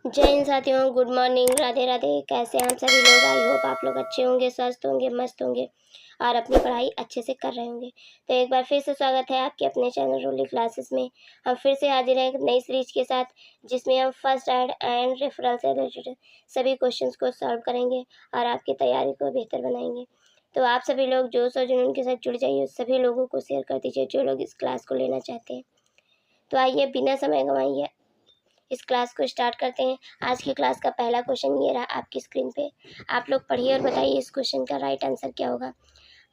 जय हिंद साथियों, good morning, Radhe Radhe. कैसे हैं आप सभी लोग? आई होप आप लोग अच्छे होंगे, स्वस्थ होंगे, मस्त होंगे और अपनी पढ़ाई अच्छे से कर रहे होंगे। तो एक बार फिर से स्वागत है आपके अपने चैनल रोली क्लासेस में। हम फिर से हाजिर हैं एक नई सीरीज के साथ, जिसमें हम फर्स्ट एड एंड रेफरल से रिलेटेड सभी क्वेश्चंस को सॉल्व करेंगे और आपकी तैयारी को बेहतर बनाएंगे। तो आप सभी लोग जो जुनून के साथ जुड़ जाइए, सभी लोगों को शेयर कर दीजिए जो लोग इस क्लास को लेना चाहते हैं। तो आइए बिना समय गंवाइए इस क्लास को स्टार्ट करते हैं। आज की क्लास का पहला क्वेश्चन ये रहा आपकी स्क्रीन पे। आप लोग पढ़िए और बताइए इस क्वेश्चन का राइट आंसर क्या होगा।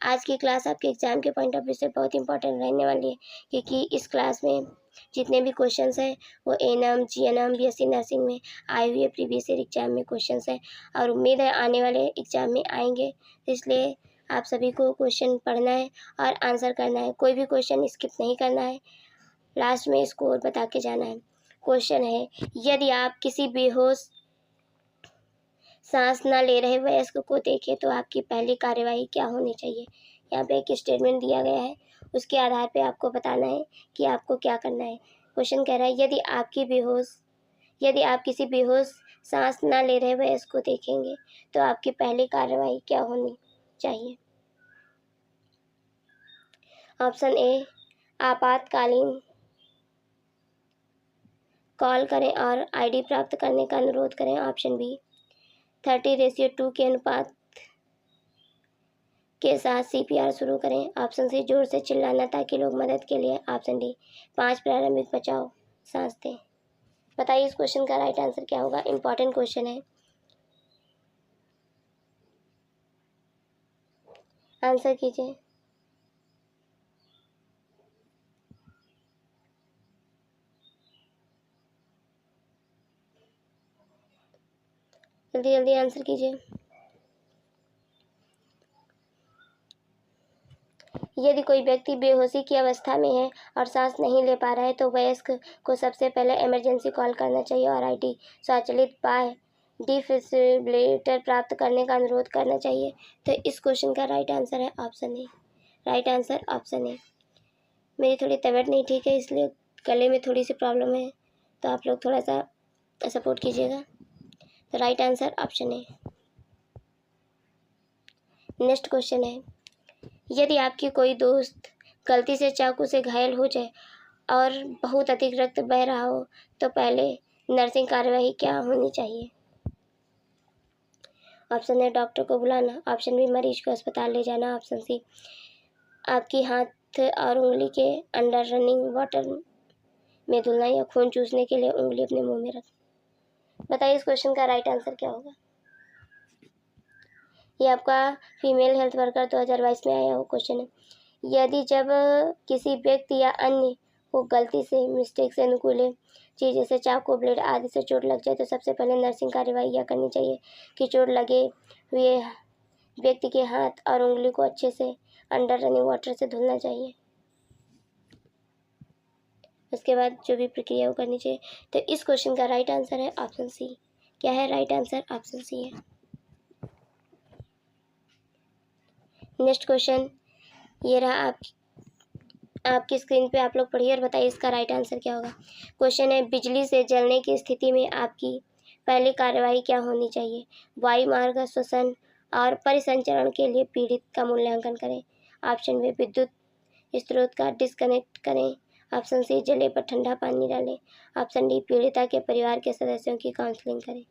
आज की क्लास आपके एग्जाम के पॉइंट ऑफ व्यू से बहुत इंपॉर्टेंट रहने वाली है, क्योंकि इस क्लास में जितने भी क्वेश्चंस हैं वो एएनएम, जीएनएम, बीएससी नर्सिंग में आए हुए प्रीवियस ईयर एग्जाम में क्वेश्चंस हैं और उम्मीद है आने वाले एग्जाम में आएंगे। इसलिए आप सभी को क्वेश्चन पढ़ना है और आंसर करना है। कोई भी क्वेश्चन स्किप नहीं करना है, लास्ट में स्कोर बता के जाना है। क्वेश्चन है, यदि आप किसी बेहोश सांस न ले रहे वयस्क को देखें तो आपकी पहली कार्यवाही क्या होनी चाहिए। यहाँ पे एक स्टेटमेंट दिया गया है, उसके आधार पे आपको बताना है कि आपको क्या करना है। क्वेश्चन कह रहा है, यदि आप किसी बेहोश सांस न ले रहे वयस्क को देखेंगे तो आपकी पहली कार्यवाही क्या होनी चाहिए। ऑप्शन ए, आपातकालीन कॉल करें और आईडी प्राप्त करने का अनुरोध करें। ऑप्शन बी, 30:2 के अनुपात के साथ सीपीआर शुरू करें। ऑप्शन सी, जोर से चिल्लाना ताकि लोग मदद के लिए। ऑप्शन डी, 5 प्रारंभिक बचाव सांस दें। बताइए इस क्वेश्चन का राइट आंसर क्या होगा। इंपॉर्टेंट क्वेश्चन है, आंसर कीजिए। जल्दी जल्दी आंसर कीजिए। यदि कोई व्यक्ति बेहोशी की अवस्था में है और सांस नहीं ले पा रहा है तो वयस्क को सबसे पहले इमरजेंसी कॉल करना चाहिए और आईडी स्वचालित बाय डिफिब्रिलेटर प्राप्त करने का अनुरोध करना चाहिए। तो इस क्वेश्चन का राइट आंसर है option A. Right answer option ए। मेरी थोड़ी तबीयत नहीं ठीक है, इसलिए गले में थोड़ी सी प्रॉब्लम है, तो आप लोग थोड़ा सा सपोर्ट कीजिएगा। तो right answer option A. Next question है, यदि आपकी कोई दोस्त गलती से चाकू से घायल हो जाए और बहुत अधिक रक्त बह रहा हो तो पहले नर्सिंग कार्यवाही क्या होनी चाहिए। ऑप्शन ए, डॉक्टर को बुलाना। ऑप्शन बी, मरीज को अस्पताल ले जाना। ऑप्शन सी, आपकी हाथ और उंगली के अंडर रनिंग वाटर में धुलना या खून चूसने के लिए उंगली अपने मुंह में रखना। बताइए इस क्वेश्चन का राइट आंसर क्या होगा। ये आपका फीमेल हेल्थ वर्कर 2022 में आया हुआ क्वेश्चन है। यदि जब किसी व्यक्ति या अन्य को गलती से मिस्टेक से अनुकूल चीज जैसे चाकू, ब्लेड आदि से चोट लग जाए तो सबसे पहले नर्सिंग कार्यवाही यह करनी चाहिए कि चोट लगे हुए व्यक्ति के हाथ और उंगली को अच्छे से अंडर रनिंग वाटर से धुलना चाहिए। उसके बाद जो भी प्रक्रिया वो करनी चाहिए। तो इस क्वेश्चन का राइट आंसर है ऑप्शन सी। क्या है राइट आंसर? ऑप्शन सी है। नेक्स्ट क्वेश्चन ये रहा आपकी स्क्रीन पे, आप लोग पढ़िए और बताइए इसका राइट आंसर क्या होगा। क्वेश्चन है, बिजली से जलने की स्थिति में आपकी पहली कार्यवाही क्या होनी चाहिए। वायु मार्ग श्वसन और परिसंचरण के लिए पीड़ित का मूल्यांकन करें। ऑप्शन बी, विद्युत स्रोत का डिस्कनेक्ट करें। ऑप्शन सी, जले पर ठंडा पानी डालें। ऑप्शन डी, पीड़िता के परिवार के सदस्यों की काउंसलिंग करें।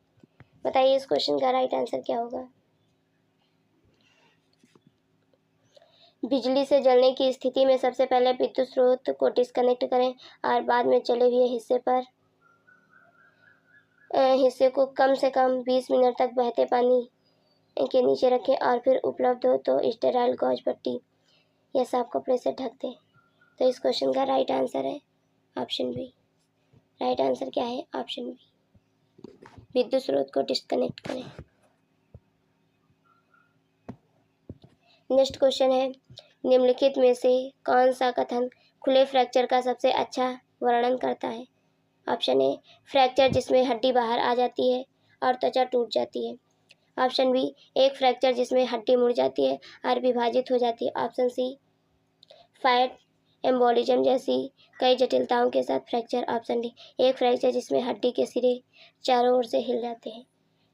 बताइए इस क्वेश्चन का राइट आंसर क्या होगा। बिजली से जलने की स्थिति में सबसे पहले विद्युत स्रोत को डिस्कनेक्ट करें और बाद में जले हुए हिस्से को कम से कम 20 मिनट तक बहते पानी के नीचे रखें और फिर उपलब्ध हो तो स्टेराइल गॉज पट्टी या साफ कपड़े से ढक दें। तो इस क्वेश्चन का राइट आंसर है ऑप्शन बी। राइट आंसर क्या है? ऑप्शन बी, विद्युत स्रोत को डिस्कनेक्ट करें। नेक्स्ट क्वेश्चन है, निम्नलिखित में से कौन सा कथन खुले फ्रैक्चर का सबसे अच्छा वर्णन करता है। ऑप्शन ए, फ्रैक्चर जिसमें हड्डी बाहर आ जाती है और त्वचा टूट जाती है। ऑप्शन बी, एक फ्रैक्चर जिसमें हड्डी मुड़ जाती है और विभाजित हो जाती है। ऑप्शन सी, एम्बोलिज्म जैसी कई जटिलताओं के साथ फ्रैक्चर। ऑप्शन डी, एक फ्रैक्चर जिसमें हड्डी के सिरे चारों ओर से हिल जाते हैं।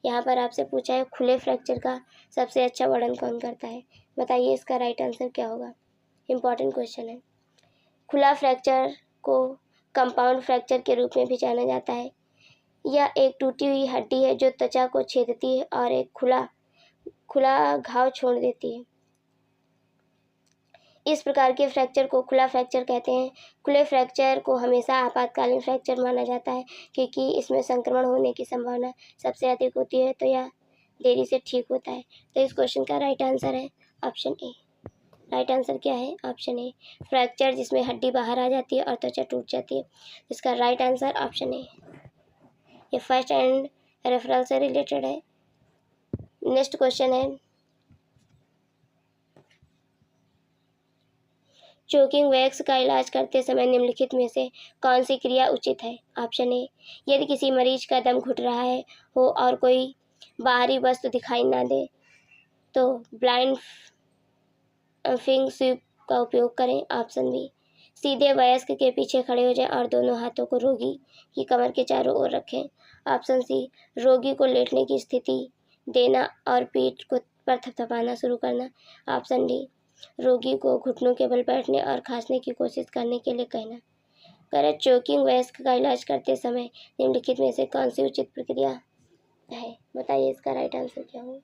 यहाँ पर आपसे पूछा है खुले फ्रैक्चर का सबसे अच्छा वर्णन कौन करता है, बताइए इसका राइट आंसर क्या होगा। इम्पॉर्टेंट क्वेश्चन है। खुला फ्रैक्चर को कंपाउंड फ्रैक्चर के रूप में भी जाना जाता है। यह एक टूटी हुई हड्डी है जो त्वचा को छेदती है और एक खुला घाव छोड़ देती है। इस प्रकार के फ्रैक्चर को खुला फ्रैक्चर कहते हैं। खुले फ्रैक्चर को हमेशा आपातकालीन फ्रैक्चर माना जाता है क्योंकि इसमें संक्रमण होने की संभावना सबसे अधिक होती है, तो यह देरी से ठीक होता है। तो इस क्वेश्चन का राइट आंसर है ऑप्शन ए। राइट आंसर क्या है? ऑप्शन ए, फ्रैक्चर जिसमें हड्डी बाहर आ जाती है और त्वचा टूट जाती है। इसका राइट आंसर ऑप्शन ए। ये फर्स्ट एंड रेफरल से रिलेटेड है। नेक्स्ट क्वेश्चन है, चोकिंग वैक्स का इलाज करते समय निम्नलिखित में से कौन सी क्रिया उचित है? ऑप्शन ए, यदि किसी मरीज का दम घुट रहा है हो और कोई बाहरी वस्तु दिखाई ना दे तो ब्लाइंड फिंग स्वीप का उपयोग करें। ऑप्शन बी, सीधे वयस्क के पीछे खड़े हो जाएं और दोनों हाथों को रोगी की कमर के चारों ओर रखें। ऑप्शन सी, रोगी को लेटने की स्थिति देना और पीठ को पर थपथपाना शुरू करना। ऑप्शन डी, रोगी को घुटनों के बल बैठने और खांसने की कोशिश करने के लिए कहना। करें चोकिंग वयस्क का इलाज करते समय निम्नलिखित में से कौन सी उचित प्रक्रिया है, बताइए इसका राइट आंसर क्या होगा।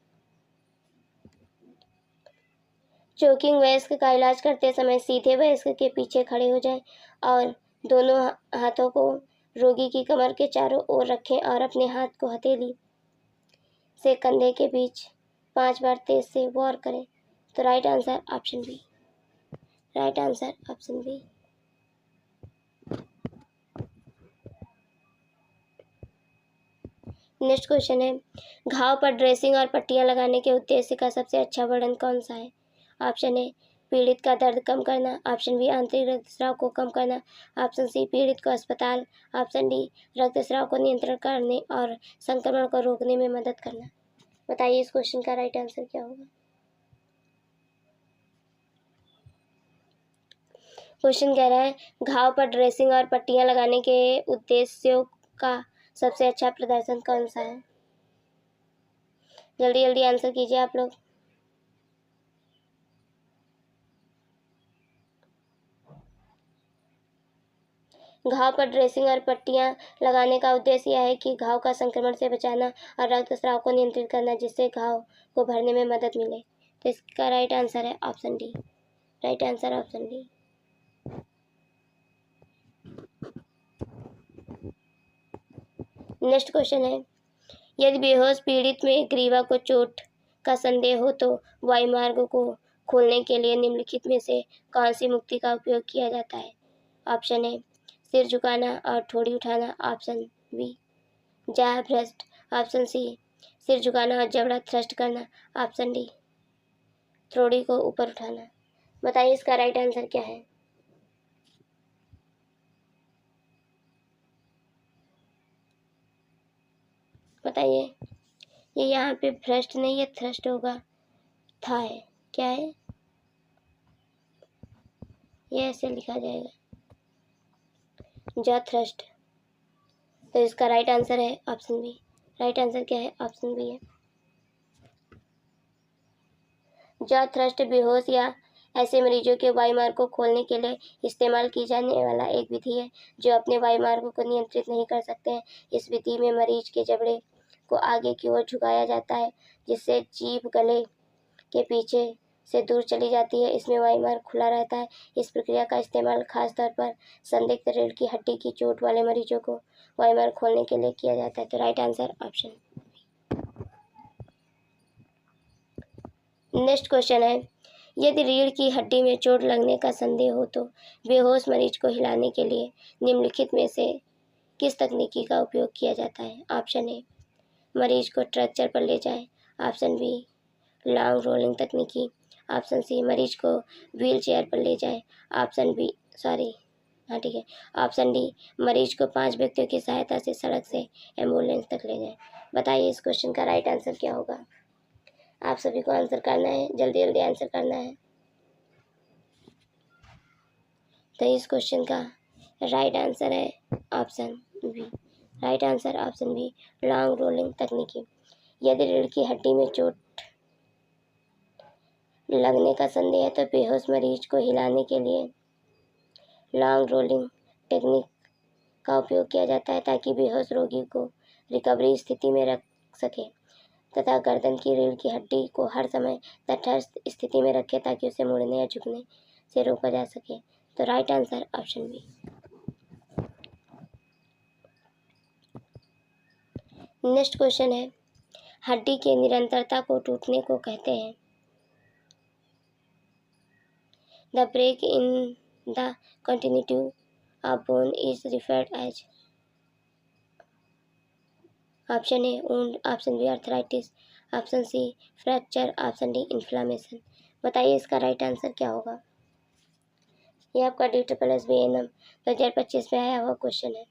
चोकिंग वयस्क का इलाज करते समय सीधे वयस्क के पीछे खड़े हो जाएं और दोनों हाथों को रोगी की कमर के चारों ओर रखें और अपने हाथ को हथेली से कंधे के बीच 5 बार तेज से वॉर करें। तो right answer option B. Right answer option B. Next question है, घाव पर ड्रेसिंग और पट्टियां लगाने के उद्देश्य का सबसे अच्छा वर्णन कौन सा है? ऑप्शन ए, पीड़ित का दर्द कम करना। ऑप्शन बी, आंतरिक रक्तस्राव को कम करना। ऑप्शन सी, पीड़ित को अस्पताल। ऑप्शन डी, रक्तस्राव को नियंत्रण करने और संक्रमण को रोकने में मदद करना। बताइए इस क्वेश्चन का राइट आंसर क्या होगा। क्वेश्चन कह रहा है, घाव पर ड्रेसिंग और पट्टियां लगाने के उद्देश्यों का सबसे अच्छा प्रदर्शन कौन सा है? जल्दी जल्दी आंसर कीजिए आप लोग। घाव पर ड्रेसिंग और पट्टियां लगाने का उद्देश्य यह है कि घाव का संक्रमण से बचाना और रक्तस्राव को नियंत्रित करना, जिससे घाव को भरने में मदद मिले। तो इसका राइट आंसर है option D. Right answer option D. Next question है, यदि बेहोश पीड़ित में ग्रीवा को चोट का संदेह हो तो वायुमार्ग को खोलने के लिए निम्नलिखित में से कौन सी मुक्ति का उपयोग किया जाता है? ऑप्शन ए, सिर झुकाना और ठोड़ी उठाना। ऑप्शन बी, जाह भ्रष्ट। ऑप्शन सी, सिर झुकाना और जबड़ा थ्रस्ट करना। ऑप्शन डी, थ्रोड़ी को ऊपर उठाना। बताइए इसका राइट आंसर क्या है। बताइए, ये यहाँ पे भ्रष्ट नहीं है, थ्रस्ट होगा, था है, क्या है, ये ऐसे लिखा जाएगा, जा थ्रस्ट। तो इसका राइट आंसर है ऑप्शन बी। राइट आंसर क्या है? ऑप्शन बी है। जॉ थ्रस्ट बेहोश या ऐसे मरीजों के वायुमार्ग को खोलने के लिए इस्तेमाल की जाने वाला एक विधि है जो अपने वायुमार्ग को नियंत्रित नहीं कर सकते हैं। इस विधि में मरीज के जबड़े को आगे की ओर झुकाया जाता है जिससे जीभ गले के पीछे से दूर चली जाती है। इसमें वायुमार्ग खुला रहता है। इस प्रक्रिया का इस्तेमाल खासतौर पर संदिग्ध रीढ़ की हड्डी की चोट वाले मरीजों को वायुमार्ग खोलने के लिए किया जाता है। तो right answer option. Next question है, यदि रीढ़ की हड्डी में चोट लगने का संदेह हो तो बेहोश मरीज को हिलाने के लिए निम्नलिखित में से किस तकनीकी का उपयोग किया जाता है? ऑप्शन ए, मरीज को स्ट्रेचर पर ले जाएं। ऑप्शन बी, लॉन्ग रोलिंग तकनीकी। ऑप्शन सी, मरीज को व्हील चेयर पर ले जाएं। ऑप्शन बी, हाँ ठीक है, ऑप्शन डी, मरीज को 5 व्यक्तियों की सहायता से सड़क से एम्बुलेंस तक ले जाएं। बताइए इस क्वेश्चन का राइट आंसर क्या होगा। आप सभी को आंसर करना है, जल्दी जल्दी आंसर करना है। तो इस क्वेश्चन का राइट आंसर है option B. Right answer option B, long rolling तकनीकी। यदि रीढ़ की हड्डी में चोट लगने का संदेह है तो बेहोश मरीज को हिलाने के लिए लॉन्ग रोलिंग टेक्निक का उपयोग किया जाता है ताकि बेहोश रोगी को रिकवरी स्थिति में रख सके तथा गर्दन की रीढ़ की हड्डी को हर समय तटस्थ स्थिति में रखे ताकि उसे मुड़ने या झुकने से रोका जा सके। तो right answer option B. Next question है, हड्डी के निरंतरता को टूटने को कहते हैं। The break in the continuity of bone is referred as. Option A wound, option B arthritis, option C fracture, option D inflammation. बताइए इसका राइट आंसर क्या होगा। यह आपका DSSB 2025 में आया हुआ क्वेश्चन है।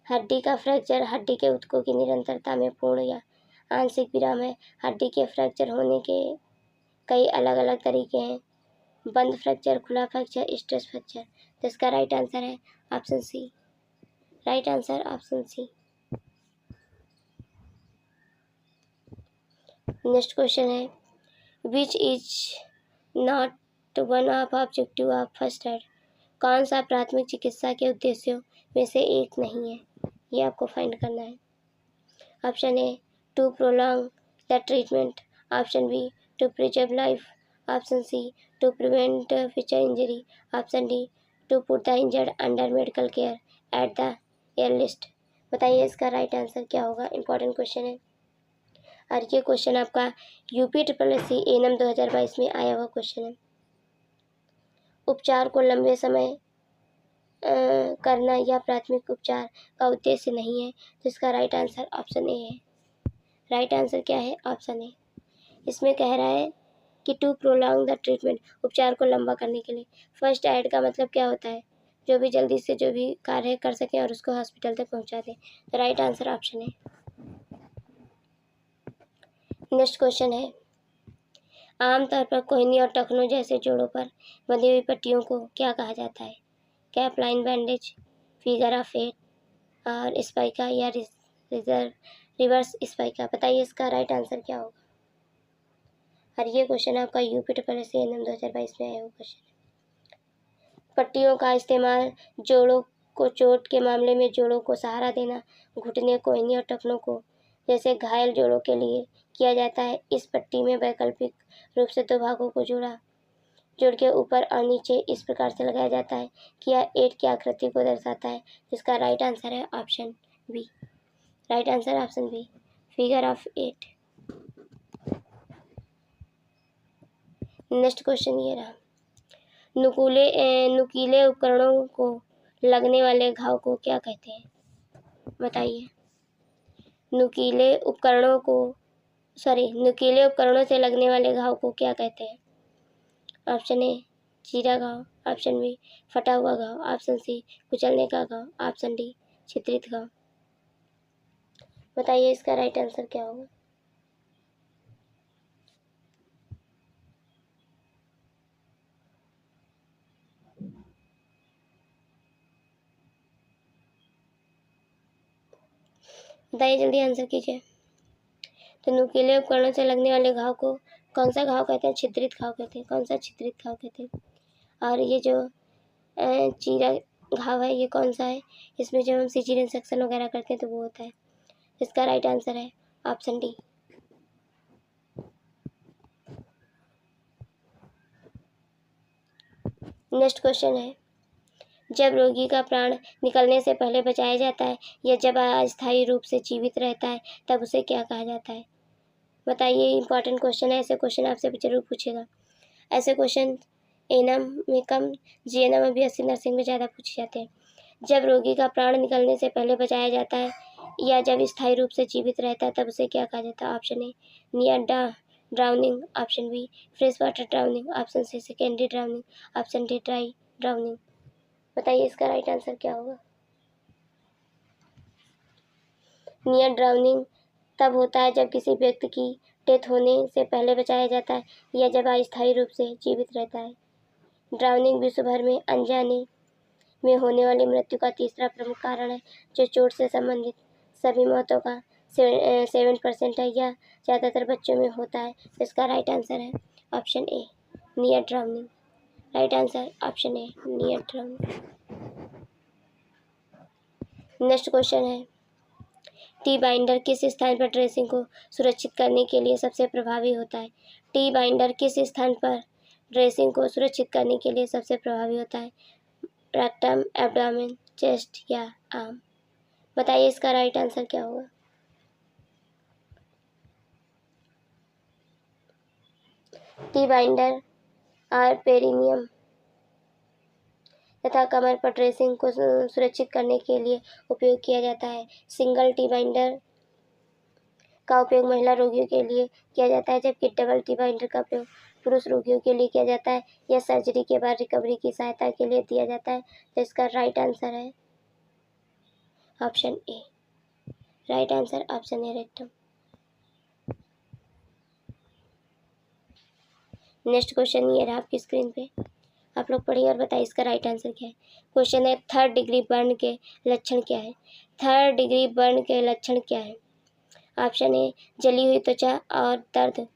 हड्डी का फ्रैक्चर हड्डी के ऊतकों की निरंतरता में पूर्ण या आंशिक विराम है। हड्डी के फ्रैक्चर होने के कई अलग अलग तरीके हैं, बंद फ्रैक्चर, खुला फ्रैक्चर, स्ट्रेस फ्रैक्चर। तो इसका राइट आंसर है option C. Right answer option C. Next question है, which is not one of objective of first aid. कौन सा प्राथमिक चिकित्सा के उद्देश्यों में से एक नहीं है, ये आपको फाइंड करना है। Option A to prolong the treatment, option B to preserve life, option C to prevent future injury, option D to put the injured under medical care at the earliest. बताइए इसका राइट आंसर क्या होगा। Important question है और ये question आपका UPSSC ANM 2022 में आया हुआ क्वेश्चन है। उपचार को लंबे समय करना या प्राथमिक उपचार का उद्देश्य नहीं है, तो इसका राइट आंसर ऑप्शन ए है। राइट आंसर क्या है, ऑप्शन ए। इसमें कह रहा है कि टू प्रोलॉन्ग द ट्रीटमेंट, उपचार को लंबा करने के लिए। फर्स्ट एड का मतलब क्या होता है, जो भी जल्दी से जो भी कार्य कर सकें और उसको हॉस्पिटल तक पहुंचा दें। तो राइट आंसर ऑप्शन है। नेक्स्ट क्वेश्चन है, आमतौर पर कोहनी और टखनों जैसे जोड़ों पर बंधी हुई पट्टियों को क्या कहा जाता है। Cap line bandage, figure of 8 और स्पाइका या रिवर्स स्पाइका। बताइए इसका राइट आंसर क्या होगा। और ये क्वेश्चन आपका UPSSC ANM 2022 में आया हुआ क्वेश्चन है। पट्टियों का इस्तेमाल जोड़ों को चोट के मामले में जोड़ों को सहारा देना, घुटने, कोहनी और टखनों को जैसे घायल जोड़ों के लिए किया जाता है। इस पट्टी में वैकल्पिक रूप से दो भागों को जोड़ के ऊपर और नीचे इस प्रकार से लगाया जाता है कि यह 8 की आकृति को दर्शाता है। जिसका राइट आंसर है option B. Right answer option B, figure of 8। Next question ये रहा, नुकीले उपकरणों को लगने वाले घाव को क्या कहते हैं। बताइए। नुकीले उपकरणों से लगने वाले घाव को क्या कहते हैं। ऑप्शन ए चीरा घाव, ऑप्शन बी फटा हुआ घाव, ऑप्शन सी कुचलने का घाव, ऑप्शन डी छिद्रित घाव। बताइए इसका राइट आंसर क्या होगा। बताइए जल्दी आंसर कीजिए। तो नुकीले उपकरणों से लगने वाले घाव को कौन सा घाव कहते हैं, छिद्रित घाव कहते हैं। कौन सा छिद्रित घाव कहते हैं। और ये जो चीरा घाव है ये कौन सा है, इसमें जब हम सिजेरियन सेक्शन वगैरह करते हैं तो वो होता है। इसका राइट आंसर है ऑप्शन डी। नेक्स्ट क्वेश्चन है, जब रोगी का प्राण निकलने से पहले बचाया जाता है या जब अस्थायी रूप से जीवित रहता है तब उसे क्या कहा जाता है। बताइए। इंपॉर्टेंट क्वेश्चन है, ऐसे क्वेश्चन आपसे जरूर पूछेगा। ऐसे क्वेश्चन ANM में कम, GNM में 80, नर्सिंग में ज़्यादा पूछे जाते हैं। जब रोगी का प्राण निकलने से पहले बचाया जाता है या जब स्थायी रूप से जीवित रहता है तब उसे क्या कहा जाता है। Option A near drowning, option B fresh water drowning, option C secondary drowning, option D dry drowning. बताइए इसका राइट आंसर क्या होगा। नियर ड्राउनिंग तब होता है जब किसी व्यक्ति की डेथ होने से पहले बचाया जाता है या जब अस्थायी रूप से जीवित रहता है। ड्राउनिंग विश्व भर में अनजाने में होने वाली मृत्यु का तीसरा प्रमुख कारण है, जो चोट से संबंधित सभी मौतों का 7% है या ज़्यादातर बच्चों में होता है। इसका राइट आंसर है option A, near drowning. Right answer option A, near drowning. Next question है, टी बाइंडर किस स्थान पर ड्रेसिंग को सुरक्षित करने के लिए सबसे प्रभावी होता है? टी बाइंडर किस स्थान पर ड्रेसिंग को सुरक्षित करने के लिए सबसे प्रभावी होता है? रेक्टम, एब्डोमेन, चेस्ट या आर्म? बताइए इसका राइट आंसर क्या होगा। टी बाइंडर और पेरिनियम तथा कमर पर ड्रेसिंग को सुरक्षित करने के लिए उपयोग किया जाता है। सिंगल टी बाइंडर का उपयोग महिला रोगियों के लिए किया जाता है, जबकि डबल टी बाइंडर का उपयोग पुरुष रोगियों के लिए किया जाता है। यह सर्जरी के बाद रिकवरी की सहायता के लिए दिया जाता है। तो इसका राइट आंसर है option A. Right answer option A, rectum. Next question ये रहा आपकी स्क्रीन पे, आप लोग पढ़िए और बताइए इसका राइट आंसर क्या है। क्वेश्चन है, थर्ड डिग्री बर्न के लक्षण क्या है? थर्ड डिग्री बर्न के लक्षण क्या है? ऑप्शन ए, जली हुई त्वचा और दर्द।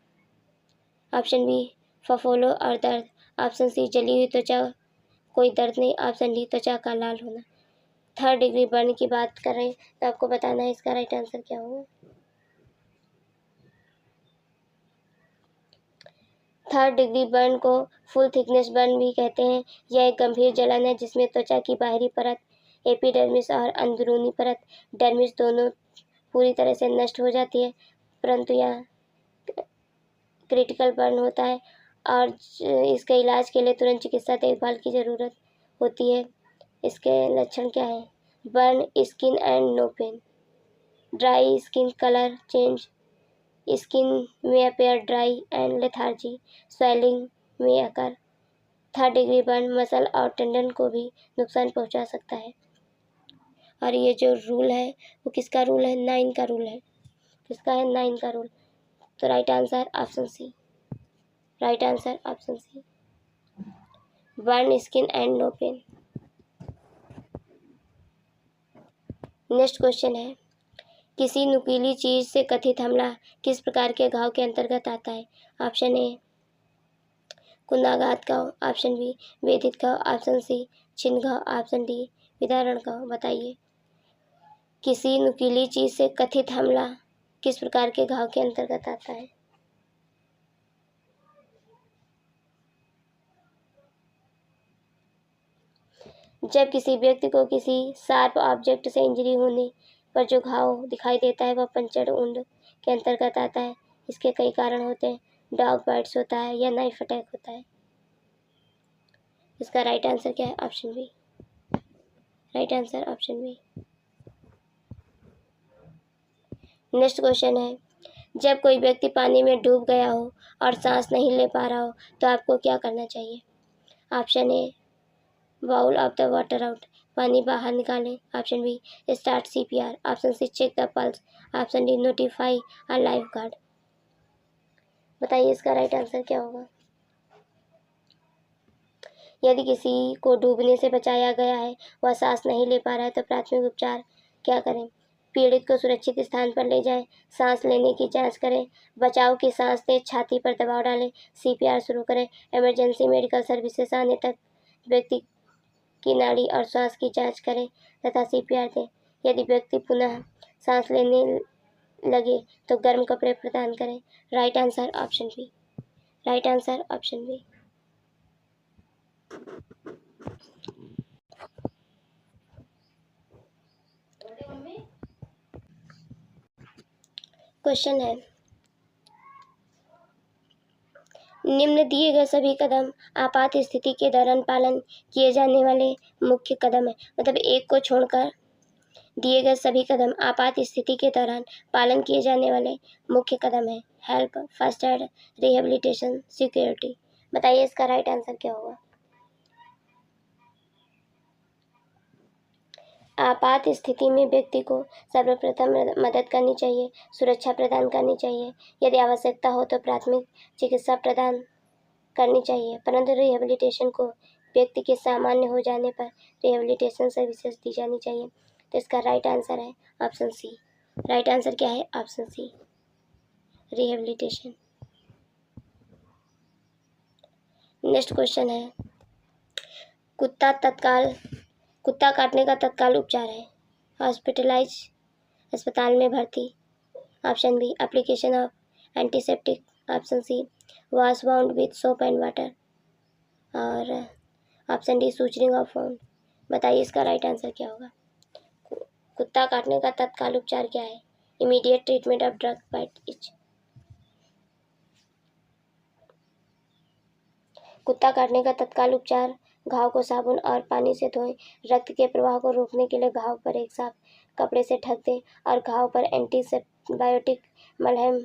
ऑप्शन बी, फफोलो और दर्द। ऑप्शन सी, जली हुई त्वचा कोई दर्द नहीं। ऑप्शन डी, त्वचा का लाल होना। थर्ड डिग्री बर्न की बात कर रहे हैं तो आपको बताना है इसका राइट आंसर क्या होगा। थर्ड डिग्री बर्न को फुल थिकनेस बर्न भी कहते हैं। यह एक गंभीर जलन है जिसमें त्वचा की बाहरी परत एपिडर्मिस और अंदरूनी परत डर्मिस दोनों पूरी तरह से नष्ट हो जाती है, परंतु यह क्रिटिकल बर्न होता है और इसके इलाज के लिए तुरंत चिकित्सा देखभाल की ज़रूरत होती है। इसके लक्षण क्या है? Burn, skin and no pain, dry skin, colour change, skin में appear dry and lethargy, swelling में occur. Third degree burn muscle और टेंडन को भी नुकसान पहुंचा सकता है। और ये जो रूल है वो किसका रूल है? 9 का रूल है। किसका है? 9 का रूल। तो right answer option C. Right answer option C, burn, skin and no pain. Next question है, किसी नुकीली चीज से कथित हमला किस प्रकार के घाव के अंतर्गत आता है? ऑप्शन ए, कुंदाघात घाव। ऑप्शन बी, वेदित घाव। ऑप्शन सी, छिन्न घाव। ऑप्शन डी, विदारण घाव। बताइए किसी नुकीली चीज से कथित हमला किस प्रकार के घाव के अंतर्गत आता है? जब किसी व्यक्ति को किसी शार्प ऑब्जेक्ट से इंजरी होने पर जो घाव दिखाई देता है वह पंचर वुंड के अंतर्गत आता है। इसके कई कारण होते हैं, डॉग बाइट्स होता है या नाइफ अटैक होता है। इसका राइट आंसर क्या है? Option B. Right answer option B. Next question है, जब कोई व्यक्ति पानी में डूब गया हो और सांस नहीं ले पा रहा हो तो आपको क्या करना चाहिए? Option A, bowl of the water out, पानी बाहर निकालें। Option B, start CPR। Option C, check the pulse. Option D, notify a lifeguard. बताइए इसका राइट आंसर क्या होगा। यदि किसी को डूबने से बचाया गया है, वह सांस नहीं ले पा रहा है तो प्राथमिक उपचार क्या करें? पीड़ित को सुरक्षित स्थान पर ले जाएं, सांस लेने की जांच करें, बचाव की सांस दें, छाती पर दबाव डालें, CPR शुरू करें, इमरजेंसी मेडिकल सर्विसेज आने तक व्यक्ति की नाड़ी और सांस की जांच करें तथा CPR दें। यदि व्यक्ति पुनः सांस लेने लगे तो गर्म कपड़े प्रदान करें। Right answer option B. Right answer option B. Question है, निम्न दिए गए सभी कदम आपात स्थिति के दौरान पालन किए जाने वाले मुख्य कदम है। मतलब एक को छोड़कर दिए गए सभी कदम आपात स्थिति के दौरान पालन किए जाने वाले मुख्य कदम है। Help, first aid, rehabilitation, security. बताइए इसका राइट आंसर क्या होगा। आपात स्थिति में व्यक्ति को सर्वप्रथम मदद करनी चाहिए, सुरक्षा प्रदान करनी चाहिए, यदि आवश्यकता हो तो प्राथमिक चिकित्सा प्रदान करनी चाहिए, परंतु रिहेबिलिटेशन को व्यक्ति के सामान्य हो जाने पर रिहेबिलिटेशन सर्विसेज दी जानी चाहिए। तो इसका राइट आंसर है ऑप्शन सी। राइट आंसर क्या है? Option C, rehabilitation. Next question है, कुत्ता काटने का तत्काल उपचार है। हॉस्पिटलाइज, अस्पताल में भर्ती। Option B, application of antiseptic. Option C, wash wound with soap and water. और option D, suturing of wound. बताइए इसका राइट आंसर क्या होगा? कुत्ता काटने का तत्काल उपचार क्या है? Immediate treatment of drug bite itch. कुत्ता काटने का तत्काल उपचार, घाव को साबुन और पानी से धोएं। रक्त के प्रवाह को रोकने के लिए घाव पर एक साफ कपड़े से ढक दें और घाव पर एंटीबायोटिक मलहम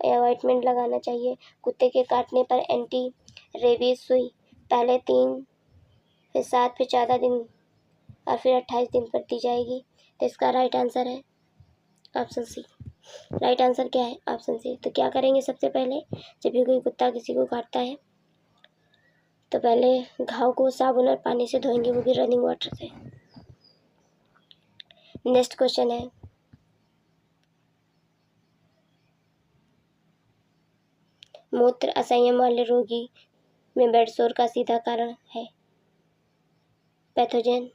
या ऑइंटमेंट लगाना चाहिए। कुत्ते के काटने पर एंटी रेबीज सुई पहले 3, फिर 7, फिर 14 दिन और फिर 28 दिन पर दी जाएगी। तो इसका राइट आंसर है ऑप्शन सी। राइट आंसर क्या है? Option C. तो क्या करेंगे सबसे पहले, जब भी कोई कुत्ता किसी को काटता है तो पहले घाव को साबुन और पानी से धोएंगे, वो भी रनिंग वाटर से। नेक्स्ट क्वेश्चन है, मूत्र असंयम वाले रोगी में बेड सोर का सीधा कारण है पैथोजन,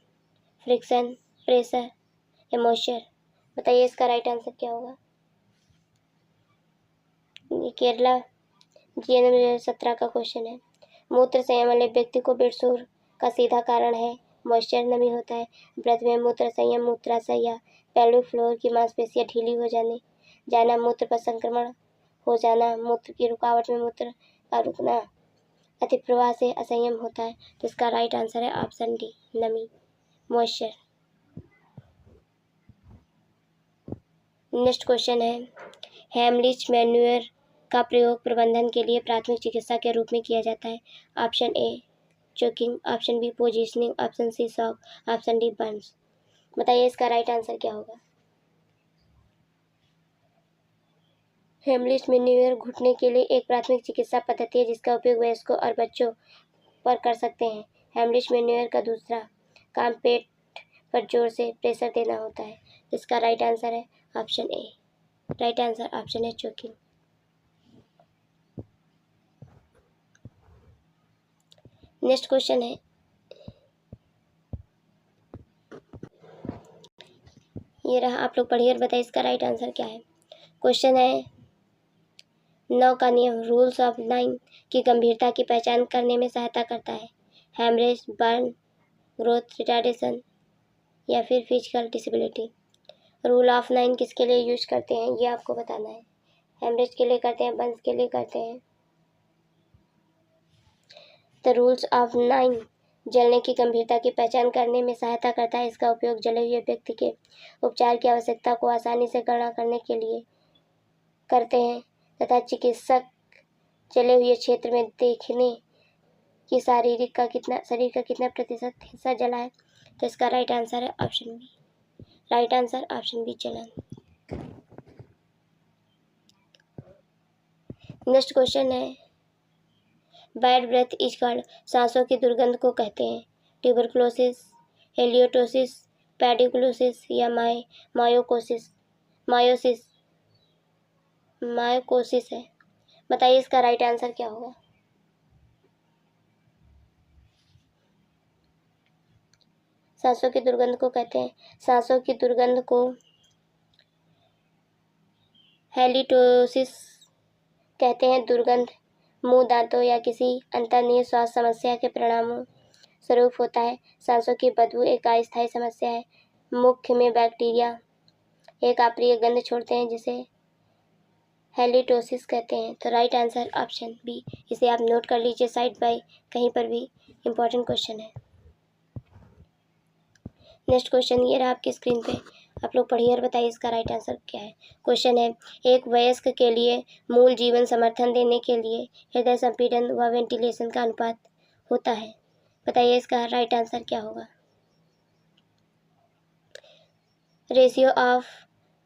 फ्रिक्शन, प्रेशर या मॉइस्चर। बताइए इसका राइट आंसर क्या होगा? ये केरला GNM 2017 का क्वेश्चन है। मूत्र संयम वाले व्यक्ति को बेड सोर का सीधा कारण है मॉइस्चर, नमी होता है। व्रत में मूत्र संयम, मूत्राशय या पेल्विक फ्लोर की मांसपेशियां ढीली हो जाना, मूत्र पर संक्रमण हो जाना, मूत्र की रुकावट में मूत्र का रुकना, अतिप्रवाह प्रवाह से असंयम होता है। तो इसका राइट आंसर है ऑप्शन डी, नमी, मॉइस्चर। नेक्स्ट क्वेश्चन है, हेमलिच मैन्यूअर का प्रयोग प्रबंधन के लिए प्राथमिक चिकित्सा के रूप में किया जाता है। Option A, choking. Option B, positioning. Option C, shock. Option D, burns. बताइए इसका राइट आंसर क्या होगा? हेमलिच मैन्यूअर घुटने के लिए एक प्राथमिक चिकित्सा पद्धति है जिसका उपयोग वयस्कों और बच्चों पर कर सकते हैं। हेमलिच मैन्यूअर का दूसरा काम पेट पर जोर से प्रेशर देना होता है। इसका राइट आंसर है option A. Right answer option है चोकिंग। नेक्स्ट क्वेश्चन है, ये रहा, आप लोग पढ़िए और बताइए इसका राइट आंसर क्या है। क्वेश्चन है, 9 का नियम, रूल्स ऑफ 9 की गंभीरता की पहचान करने में सहायता करता है। हेमरेज, बर्न, ग्रोथ रिटार्डेशन या फिर फिजिकल डिसेबिलिटी। रूल ऑफ 9 किसके लिए यूज करते हैं ये आपको बताना है। हेमरेज के लिए करते हैं, बर्न्स के लिए करते हैं। द रूल्स ऑफ 9 जलने की गंभीरता की पहचान करने में सहायता करता है। इसका उपयोग जले हुए व्यक्ति के उपचार की आवश्यकता को आसानी से गणना करने के लिए करते हैं तथा चिकित्सक जले हुए क्षेत्र में देखने कि शरीर का कितना प्रतिशत हिस्सा जला है। तो इसका राइट आंसर है option B. Right answer option B, जलन। नेक्स्ट क्वेश्चन है, बैड ब्रेथ इज कॉल्ड, सांसों की दुर्गंध को कहते हैं। ट्यूबरकुलोसिस, हेलियोटोसिस, पेडिकुलोसिस या मायोकोसिस है। बताइए इसका राइट आंसर क्या होगा? सांसों की दुर्गंध को कहते हैं, सांसों की दुर्गंध को हेलिटोसिस कहते हैं। दुर्गंध मुंह, दांतों या किसी अंतर्निहित स्वास्थ्य समस्या के परिणामों स्वरूप होता है। सांसों की बदबू एक अस्थायी समस्या है। मुख्य में बैक्टीरिया एक अप्रिय गंध छोड़ते हैं जिसे हेलिटोसिस कहते हैं। तो राइट आंसर ऑप्शन बी। इसे आप नोट कर लीजिए साइड बाय, कहीं पर भी इम्पोर्टेंट क्वेश्चन है। नेक्स्ट क्वेश्चन ये रहा आपकी स्क्रीन पे, आप लोग पढ़िए और बताइए इसका राइट आंसर क्या है। क्वेश्चन है, एक वयस्क के लिए मूल जीवन समर्थन देने के लिए हृदय संपीड़न व वेंटिलेशन का अनुपात होता है। बताइए इसका राइट आंसर क्या होगा? Ratio of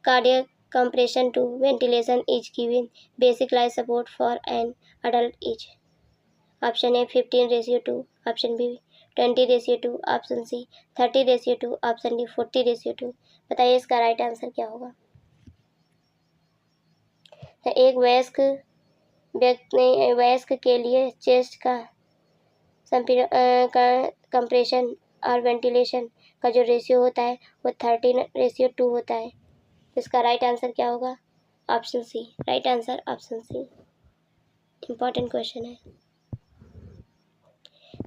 cardiac compression to ventilation is given basic life support for an adult is. Option A 15:2, option B 20:2 option C, 30:2 option D, 40:2। बताइए इसका राइट आंसर क्या होगा। एक वयस्क के लिए चेस्ट का कंप्रेशन और वेंटिलेशन का जो रेशियो होता है वो 13:2 होता है। इसका राइट आंसर क्या होगा। Option C, right answer option C. Important question है।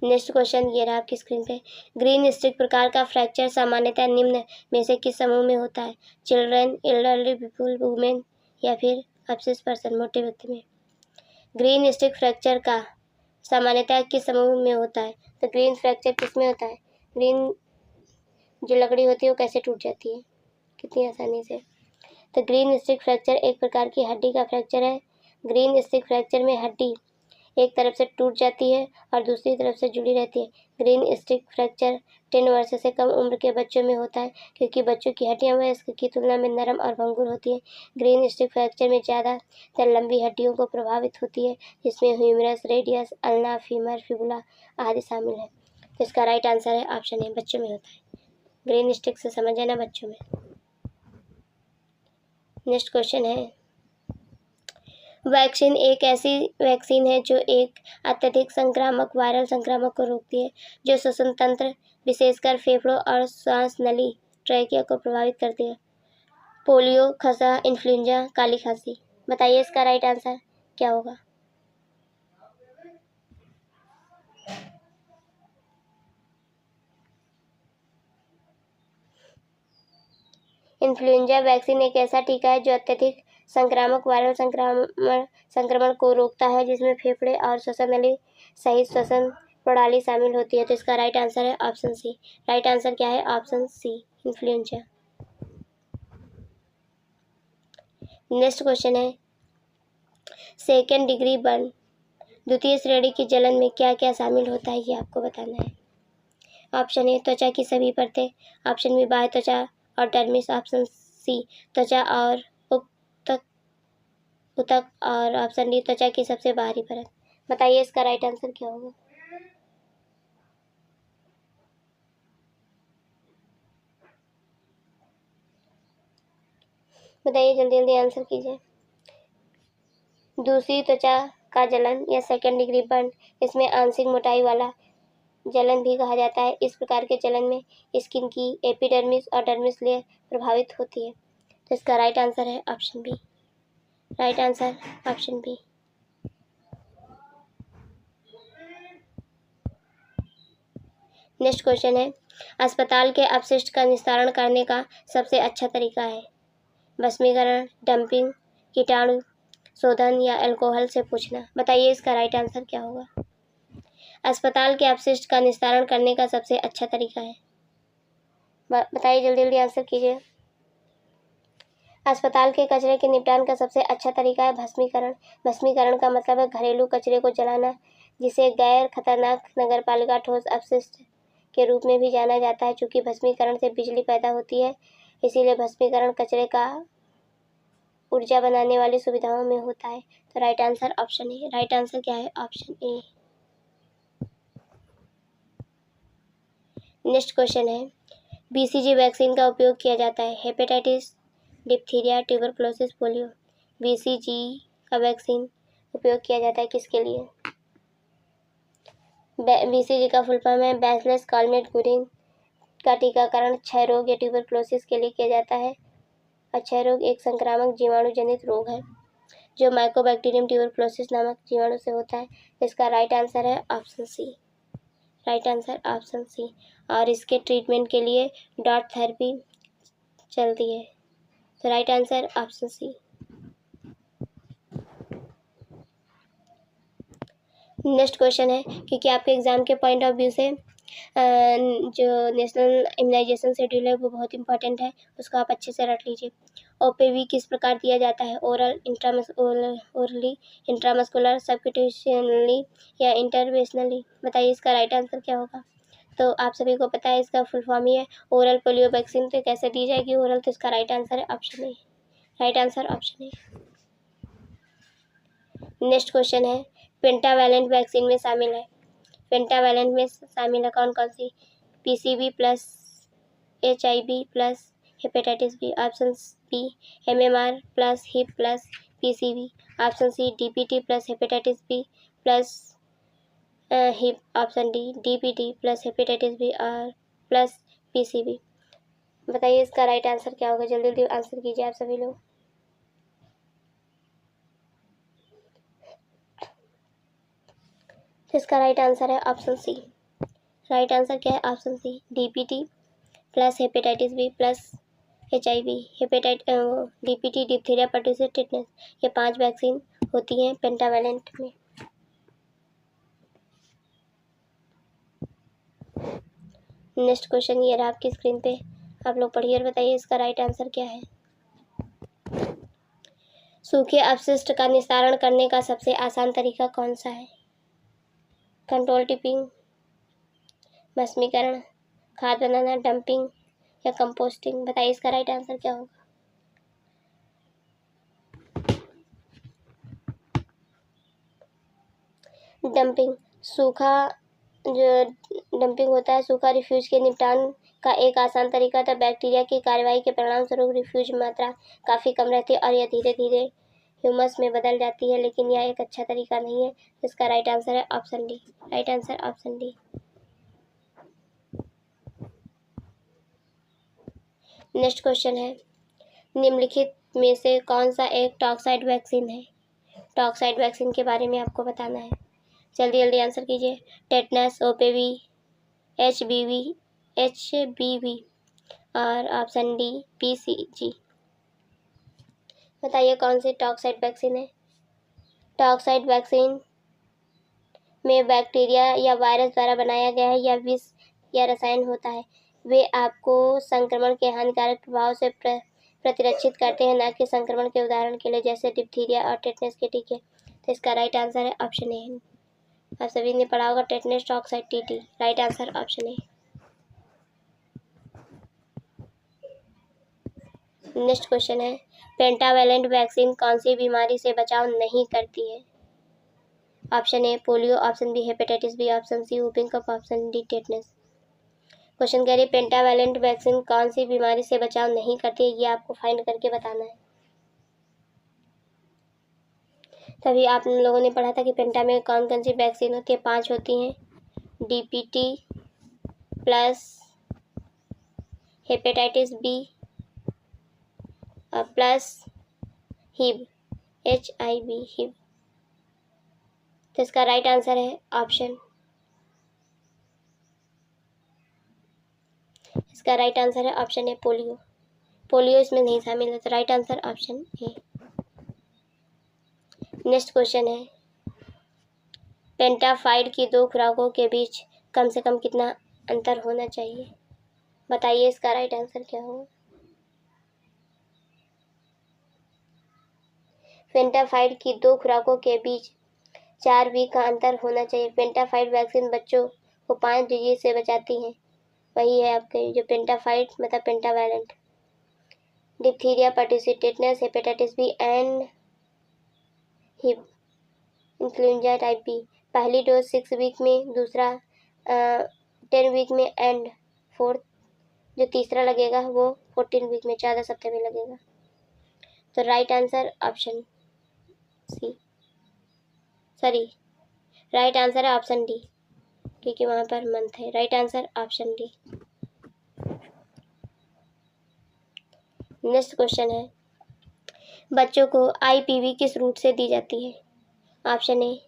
नेक्स्ट क्वेश्चन ये रहा आपकी स्क्रीन पे। ग्रीन स्टिक प्रकार का फ्रैक्चर सामान्यतः निम्न में से किस समूह में होता है। चिल्ड्रन, एल्डरली पीपुल, वुमेन या फिर अपसिस पर्सन, मोटे व्यक्ति में। ग्रीन स्टिक फ्रैक्चर का सामान्यतः किस समूह में होता है। तो ग्रीन फ्रैक्चर किस में होता है। ग्रीन जो लकड़ी होती है वो कैसे टूट जाती है, कितनी आसानी से। तो ग्रीन स्टिक फ्रैक्चर एक प्रकार की हड्डी का फ्रैक्चर है। ग्रीन स्टिक फ्रैक्चर में हड्डी एक तरफ से टूट जाती है और दूसरी तरफ से जुड़ी रहती है। ग्रीन स्टिक फ्रैक्चर 10 वर्ष से कम उम्र के बच्चों में होता है क्योंकि बच्चों की हड्डियां वयस्क की तुलना में नरम और भंगुर होती है। ग्रीन स्टिक फ्रैक्चर में ज़्यादातर लंबी हड्डियों को प्रभावित होती है जिसमें humerus, radius, ulna, femur, fibula आदि शामिल है। तो इसका राइट आंसर है ऑप्शन ए, बच्चों में होता है। ग्रीन स्टिक से समझ जाना, बच्चों में। नेक्स्ट क्वेश्चन है, वैक्सीन एक ऐसी वैक्सीन है जो एक अत्यधिक संक्रामक वायरल संक्रमण को रोकती है जो श्वसन तंत्र विशेषकर फेफड़ों और श्वास नली ट्रैकिया को प्रभावित करती है। पोलियो, खसरा, इन्फ्लुएंजा, काली खांसी। बताइए इसका राइट आंसर क्या होगा। इन्फ्लुएंजा वैक्सीन एक ऐसा टीका है जो अत्यधिक संक्रामक वायरल संक्रमण को रोकता है जिसमें फेफड़े और श्वसन नली सहित श्वसन प्रणाली शामिल होती है। तो इसका राइट आंसर है ऑप्शन सी। राइट आंसर क्या है। Option C, influenza. Next question है, सेकेंड डिग्री बर्न द्वितीय श्रेणी की जलन में क्या क्या शामिल होता है ये आपको बताना है। ऑप्शन ए, त्वचा की सभी परतें। ऑप्शन बी, बाह्य त्वचा और डर्मिस। ऑप्शन सी, त्वचा और उत्तक और ऑप्शन डी, त्वचा की सबसे बाहरी परत। बताइए इसका राइट आंसर क्या होगा। बताइए, जल्दी जल्दी आंसर कीजिए। दूसरी त्वचा का जलन या सेकेंड डिग्री बर्न, इसमें आंशिक मोटाई वाला जलन भी कहा जाता है। इस प्रकार के जलन में स्किन की एपिडर्मिस और डर्मिस लेयर प्रभावित होती है। तो इसका राइट आंसर है option B. Right answer option B. Next question है, अस्पताल के अपशिष्ट का निस्तारण करने का सबसे अच्छा तरीका है। भस्मीकरण, डंपिंग, कीटाणु शोधन या अल्कोहल से पूछना। बताइए इसका राइट आंसर क्या होगा। अस्पताल के अपशिष्ट का निस्तारण करने का सबसे अच्छा तरीका है। बताइए, जल्दी जल्दी आंसर कीजिए। अस्पताल के कचरे के निपटान का सबसे अच्छा तरीका है भस्मीकरण। भस्मीकरण का मतलब है घरेलू कचरे को जलाना, जिसे गैर खतरनाक नगरपालिका ठोस अपशिष्ट के रूप में भी जाना जाता है। चूँकि भस्मीकरण से बिजली पैदा होती है, इसीलिए भस्मीकरण कचरे का ऊर्जा बनाने वाली सुविधाओं में होता है। तो right answer option A. Right answer क्या है। Option A. नेक्स्ट क्वेश्चन है, बीसीजी वैक्सीन का उपयोग किया जाता है hepatitis, diphtheria, tuberculosis, polio. BCG का वैक्सीन उपयोग किया जाता है किसके लिए। बीसीजी का फुल फॉर्म है बैसिलस कॉलमेट गुरिन का टीकाकरण क्षय रोग या ट्यूबरकुलोसिस के लिए किया जाता है। क्षय रोग एक संक्रामक जीवाणु जनित रोग है जो माइकोबैक्टीरियम ट्यूबरकुलोसिस नामक जीवाणु से होता है। इसका राइट आंसर है option C. Right answer option C. और इसके ट्रीटमेंट के लिए डॉट थेरेपी चलती है। तो right answer option C. Next question है, क्योंकि आपके एग्जाम के पॉइंट ऑफ व्यू से जो नेशनल इम्यूनाइजेशन शेड्यूल है वो बहुत इंपॉर्टेंट है, उसको आप अच्छे से रट लीजिए। ओपीवी किस प्रकार दिया जाता है। ओरली, इंट्रामस्कुलर, सबक्यूटेनियसली या इंटरवेशनली। बताइए इसका राइट आंसर क्या होगा। तो आप सभी को पता है इसका फुल फॉर्म ही है ओरल पोलियो वैक्सीन। तो कैसे दी जाएगी ओरल। तो इसका राइट आंसर है option A. Right answer option A. Next question है, पेंटावैलेंट वैक्सीन में शामिल है पेंटावैलेंट में शामिल है कौन कौन सी? PCV plus HIV plus hepatitis B. Option B MMR plus Hib plus PCV। Option C DPT plus hepatitis B plus Hib. Option D DPT plus hepatitis B और प्लस PCV। बताइए इसका राइट आंसर क्या होगा? जल्दी जल्दी answer कीजिए आप सभी लोग। तो इसका राइट आंसर है ऑप्शन सी। राइट आंसर क्या है? Option C DPT plus hepatitis B plus HIV। DPT diphtheria pertussis tetanus, ये 5 वैक्सीन होती हैं पेंटावैलेंट में। नेक्स्ट क्वेश्चन ये रहा आपकी स्क्रीन पे, आप लोग पढ़िए और बताइए इसका राइट आंसर क्या है। सूखे अपशिष्ट का निस्तारण करने का सबसे आसान तरीका कौन सा है? कंट्रोल टिपिंग, भस्मीकरण, खाद बनाना, डंपिंग या कंपोस्टिंग। बताइए इसका राइट आंसर क्या होगा। डंपिंग, सूखा जो डंपिंग होता है, सूखा रिफ्यूज के निपटान का एक आसान तरीका था। बैक्टीरिया की कार्यवाही के परिणाम स्वरूप रिफ्यूज मात्रा काफ़ी कम रहती है और यह धीरे धीरे ह्यूमस में बदल जाती है, लेकिन यह एक अच्छा तरीका नहीं है। इसका राइट आंसर है option D. Right answer option D. Next question है, निम्नलिखित में से कौन सा एक टॉक्साइड वैक्सीन है? टॉक्साइड वैक्सीन के बारे में आपको बताना है, जल्दी जल्दी आंसर कीजिए। टेटनस, OPV, HBV और ऑप्शन डी PCG। बताइए कौन सी टॉक्साइड वैक्सीन है? टॉक्साइड वैक्सीन में बैक्टीरिया या वायरस द्वारा बनाया गया है या विष या रसायन होता है। वे आपको संक्रमण के हानिकारक प्रभाव से प्रतिरक्षित करते हैं, न कि संक्रमण के। उदाहरण के लिए जैसे डिप्थीरिया और टेटनस के टीके। तो इसका राइट आंसर है ऑप्शन ए। आप सभी ने पढ़ा होगा tetanus toxoid TT। Right answer option A. Next question है, पेंटावैलेंट वैक्सीन कौन सी बीमारी से बचाव नहीं करती है? Option A polio, option B hepatitis B, option C whooping cough, option D tetanus. Question कह रही है पेंटावैलेंट वैक्सीन कौन सी बीमारी से बचाव नहीं करती है, ये आपको फाइंड करके बताना है। तभी आप लोगों ने पढ़ा था कि पेंटा में कौन कौन सी वैक्सीन होती है? 5 होती हैं। DPT plus hepatitis B plus HIV, HIV। तो इसका राइट आंसर है ऑप्शन, इसका राइट आंसर है ऑप्शन ए पोलियो। पोलियो इसमें नहीं शामिल है, तो right answer option A. Next question है, पेंटाफाइड की 2 खुराकों के बीच कम से कम कितना अंतर होना चाहिए? बताइए इसका राइट आंसर क्या होगा। पेंटाफाइड की 2 खुराकों के बीच 4 वीक का अंतर होना चाहिए। पेंटाफाइड वैक्सीन बच्चों को 5 डिजीज से बचाती हैं। वही है आपके जो पेंटाफाइड मतलब pentavalent. Diphtheria, pertussis, tetanus, hepatitis B and hip, influenza type B. पहली डोज 6 वीक में, दूसरा 10 वीक में एंड फोर्थ जो तीसरा लगेगा वो 14 वीक में, 14 सप्ताह में लगेगा। तो right answer option C, sorry right answer है ऑप्शन डी, क्योंकि वहाँ पर मंथ है। Right answer option D. Next question है, बच्चों को IPV किस रूट से दी जाती है? Option A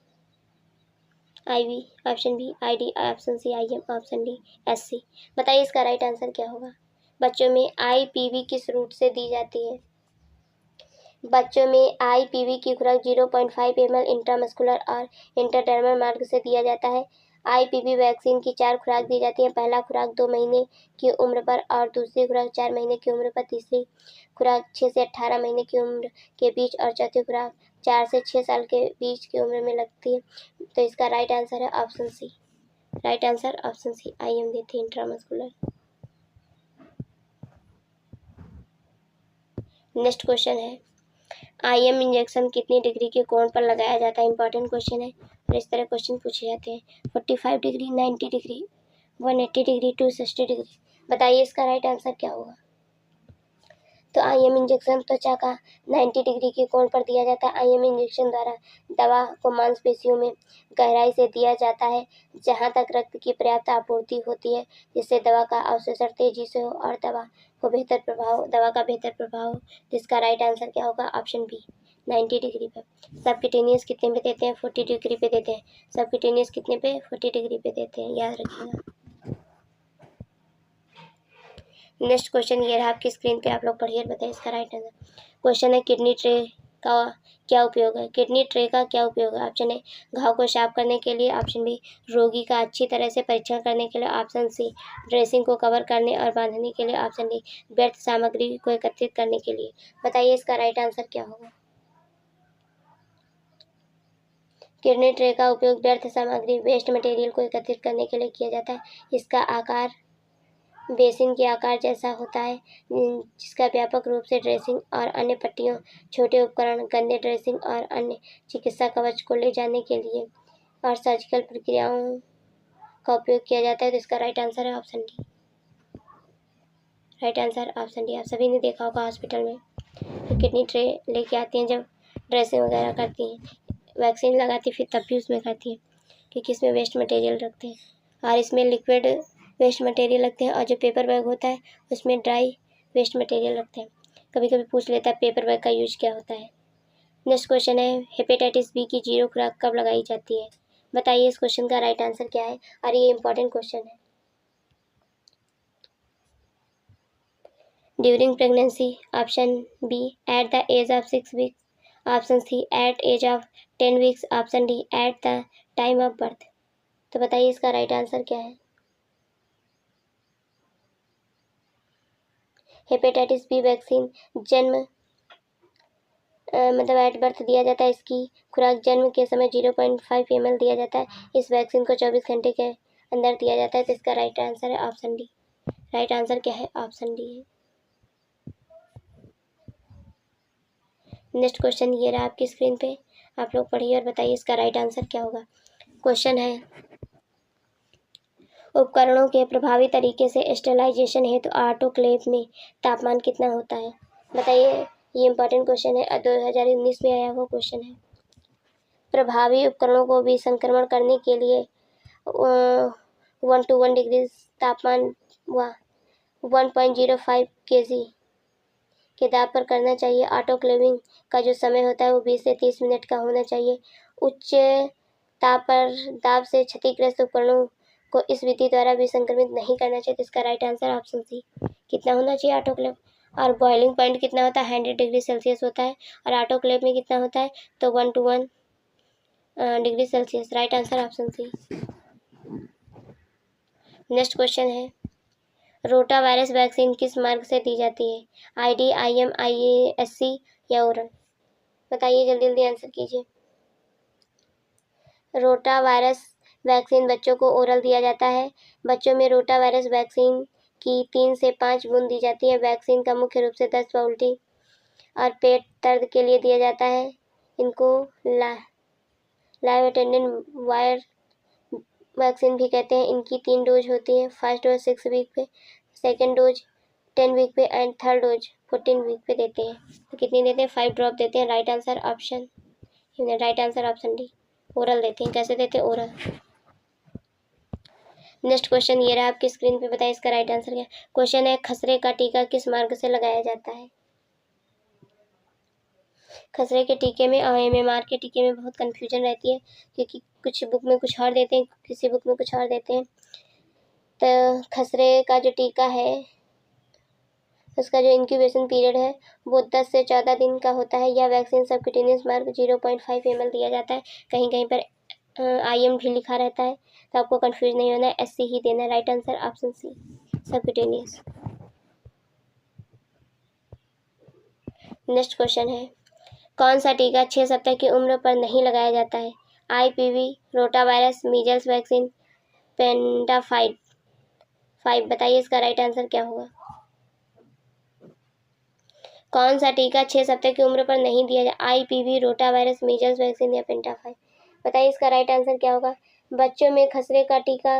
IV, option B ID, option C IM, option D SC। बताइए इसका राइट आंसर क्या होगा। बच्चों में IPV किस रूट से दी जाती है? बच्चों में IPV की खुराक 0.5 ml इंट्रामस्कुलर और इंटरडर्मल मार्ग से दिया जाता है। IPV वैक्सीन की 4 खुराक दी जाती है। पहला खुराक 2 महीने की उम्र पर और दूसरी खुराक 4 महीने की उम्र पर, तीसरी खुराक 6 से 18 महीने की उम्र के बीच और चौथी खुराक 4 से 6 साल के बीच की उम्र में लगती है। तो इसका राइट आंसर है option C. Right answer option C IM देती है, इंट्रामस्कुलर। नेक्स्ट क्वेश्चन है, IM इंजेक्शन कितनी डिग्री के कोण पर लगाया जाता है? इंपॉर्टेंट क्वेश्चन है और इस तरह क्वेश्चन पूछे जाते हैं। 45 डिग्री, 90 डिग्री, 180 डिग्री, 260 डिग्री। बताइए इसका राइट आंसर क्या होगा? तो IM इंजेक्शन त्वचा का 90 डिग्री के कोण पर दिया जाता है। IM इंजेक्शन द्वारा दवा को मांसपेशियों में गहराई से दिया जाता है जहां तक रक्त की पर्याप्त आपूर्ति होती है, जिससे दवा का अवशोषण तेजी से हो और दवा का बेहतर प्रभाव हो। जिसका राइट आंसर क्या होगा? ऑप्शन बी, 90 डिग्री पर। सबक्यूटेनियस कितने पे देते हैं? 40 डिग्री पे देते हैं। सबक्यूटेनियस कितने पे? 40 डिग्री पे देते हैं, याद रखिएगा। नेक्स्ट क्वेश्चन ये रहा आपकी स्क्रीन पे, आप लोग पढ़िए और बताइए इसका राइट आंसर। क्वेश्चन है किडनी ट्रे का क्या उपयोग है? किडनी ट्रे का क्या उपयोग है? ऑप्शन ए घाव को साफ करने के लिए, ऑप्शन बी रोगी का अच्छी तरह से परीक्षण करने के लिए, ऑप्शन सी ड्रेसिंग को कवर करने और बांधने के लिए, ऑप्शन डी व्यर्थ सामग्री को एकत्रित करने के लिए। बताइए इसका राइट आंसर क्या होगा? किडनी ट्रे का उपयोग व्यर्थ सामग्री, वेस्ट मटेरियल को एकत्रित करने के लिए किया जाता है। इसका आकार बेसिन के आकार जैसा होता है, जिसका व्यापक रूप से ड्रेसिंग और अन्य पट्टियों, छोटे उपकरण, गंदे ड्रेसिंग और अन्य चिकित्सा कवच को ले जाने के लिए और सर्जिकल प्रक्रियाओं का उपयोग किया जाता है। तो इसका राइट आंसर है option D. Right answer option D. आप सभी ने देखा होगा हॉस्पिटल में तो किडनी ट्रे लेके आती हैं, जब ड्रेसिंग वगैरह करती हैं, वैक्सीन लगाती फिर तब भी उसमें करती हैं, क्योंकि इसमें वेस्ट मटेरियल रखते हैं और इसमें लिक्विड वेस्ट मटेरियल रखते हैं, और जो पेपर बैग होता है उसमें ड्राई वेस्ट मटेरियल रखते हैं। कभी कभी पूछ लेता है पेपर बैग का यूज क्या होता है। नेक्स्ट क्वेश्चन है हेपेटाइटिस बी की 0 खुराक कब लगाई जाती है? बताइए इस क्वेश्चन का राइट आंसर क्या है, और ये इंपॉर्टेंट क्वेश्चन है। During pregnancy, option B at the age of 6 weeks, option C at age of 10 weeks, option D at the time of birth. तो बताइए इसका राइट आंसर क्या है? हेपेटाइटिस बी वैक्सीन जन्म मतलब एट बर्थ दिया जाता है। इसकी खुराक जन्म के समय 0.5 ml दिया जाता है। इस वैक्सीन को 24 घंटे के अंदर दिया जाता है। तो इसका राइट आंसर है ऑप्शन डी। राइट आंसर क्या है? ऑप्शन डी है। नेक्स्ट क्वेश्चन ये रहा आपकी स्क्रीन पे, आप लोग पढ़िए और बताइए इसका राइट आंसर क्या होगा। क्वेश्चन है उपकरणों के प्रभावी तरीके से स्टेरिलाइजेशन हेतु ऑटोक्लेव में तापमान कितना होता है? बताइए, ये इंपॉर्टेंट क्वेश्चन है, 2019 में आया हुआ क्वेश्चन है। प्रभावी उपकरणों को भी संक्रमण करने के लिए 1 to 1 डिग्री तापमान व 1.05 kg के दाब पर करना चाहिए। ऑटोक्लेविंग का जो समय होता है वो 20 से 30 मिनट का होना चाहिए। उच्च दाब से क्षतिग्रस्त उपकरणों को इस विधि द्वारा भी संक्रमित नहीं करना चाहिए। तो इसका राइट आंसर ऑप्शन सी। कितना होना चाहिए ऑटोक्लेव? और बॉइलिंग पॉइंट कितना होता है? 100 डिग्री सेल्सियस होता है। और ऑटोक्लेव में कितना होता है? तो 1 to 1 degree Celsius. Right answer option C. Next question है रोटा वायरस वैक्सीन किस मार्ग से दी जाती है? ID, IM, IASC या ओरल? बताइए, जल्दी जल्दी आंसर कीजिए। रोटा वायरस वैक्सीन बच्चों को ओरल दिया जाता है। बच्चों में रोटा वायरस वैक्सीन की 3 से 5 बूंद दी जाती है। वैक्सीन का मुख्य रूप से दस्त व उल्टी और पेट दर्द के लिए दिया जाता है। इनको लाइव अटेंडेंट वायर वैक्सीन भी कहते हैं। इनकी 3 डोज होती हैं। फर्स्ट डोज 6 वीक पे, सेकेंड डोज 10 वीक पे एंड थर्ड डोज 14 वीक पे देते हैं। तो कितनी देते हैं? 5 ड्रॉप देते हैं। Right answer option D, oral देते हैं। कैसे देते हैं? ओरल। नेक्स्ट क्वेश्चन ये रहा आपकी स्क्रीन पे, बताइए इसका राइट आंसर क्या? क्वेश्चन है खसरे का टीका किस मार्ग से लगाया जाता है? खसरे के टीके में और MMR के टीके में बहुत कन्फ्यूजन रहती है, क्योंकि कुछ बुक में कुछ और देते हैं, किसी बुक में कुछ और देते हैं। तो खसरे का जो टीका है उसका जो इंक्यूबेशन पीरियड है वो 10 से 14 दिन का होता है। यह वैक्सीन सबक्यूटेनियस मार्ग 0.5 ml दिया जाता है। कहीं कहीं पर IM भी लिखा रहता है, तो आपको कंफ्यूज नहीं होना है, SC ही देना है। Right answer option C, subcutaneous. Next question है कौन सा टीका 6 सप्ताह की उम्र पर नहीं लगाया जाता है? IPV, rota virus, measles vaccine, पेंटाफाइड 5। बताइए इसका राइट आंसर क्या होगा? कौन सा टीका 6 सप्ताह की उम्र पर नहीं दिया जाए? IPV, rota virus, measles vaccine या पेंटाफाई? बताइए इसका राइट आंसर क्या होगा। बच्चों में खसरे का टीका